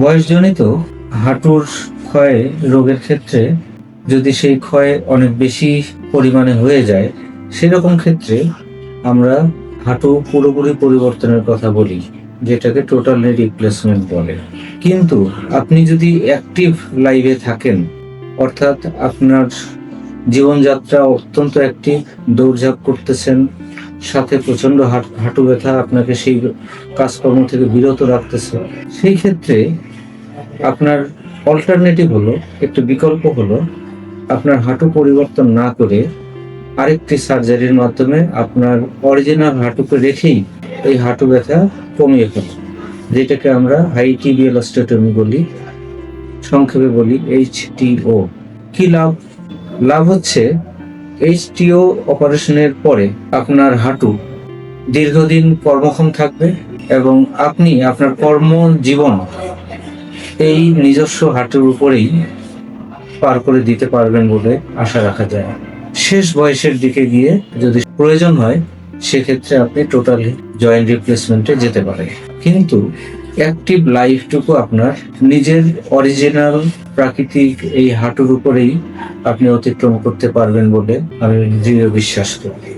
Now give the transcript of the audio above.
বয়সজনিত হাঁটুর ক্ষয় রোগের ক্ষেত্রে যদি সেই ক্ষয় অনেক বেশি পরিমাণে হয়ে যায়, সেরকম ক্ষেত্রে আমরা হাঁটু পুরোপুরি পরিবর্তনের কথা বলি, যেটাকে টোটাল নি রিপ্লেসমেন্ট বলে। কিন্তু আপনি যদি অ্যাক্টিভ লাইফে থাকেন, অর্থাৎ আপনার জীবনযাত্রা অত্যন্ত অ্যাক্টিভ, দৌড়ঝাঁপ করতেছেন, সাথে প্রচন্ড হাঁটু ব্যথা আপনাকে সেই কাজকর্ম থেকে বিরত রাখতেছে, সেই ক্ষেত্রে আপনার অল্টারনেটিভ হলো, একটু বিকল্প হলো, আপনার হাঁটু পরিবর্তন না করে আরেকটি সার্জারির মাধ্যমে আপনার অরিজিনাল হাঁটুকে রেখেই এই হাঁটু ব্যথা কমিয়ে ফেলা, যেটাকে আমরা হাই টিবিয়াল অস্টিওটমি বলি, সংক্ষেপে বলি HTO। কি লাভ? লাভ হচ্ছে HTO অপারেশনের পরে আপনার হাঁটু দীর্ঘদিন কর্মক্ষম থাকবে এবং আপনি আপনার কর্মজীবন এই নিজস্ব হাঁটুর উপরেই পার করে দিতে পারবেন বলে আশা রাখা যায়। শেষ বয়সের দিকে গিয়ে যদি প্রয়োজন হয়, সেক্ষেত্রে আপনি টোটালি জয়েন্ট রিপ্লেসমেন্টে যেতে পারেন। কিন্তু অ্যাক্টিভ লাইফটুকু আপনার নিজের অরিজিনাল প্রাকৃতিক এই হাঁটুর উপরেই আপনি অতিক্রম করতে পারবেন বলে আমি দৃঢ় বিশ্বাস করি।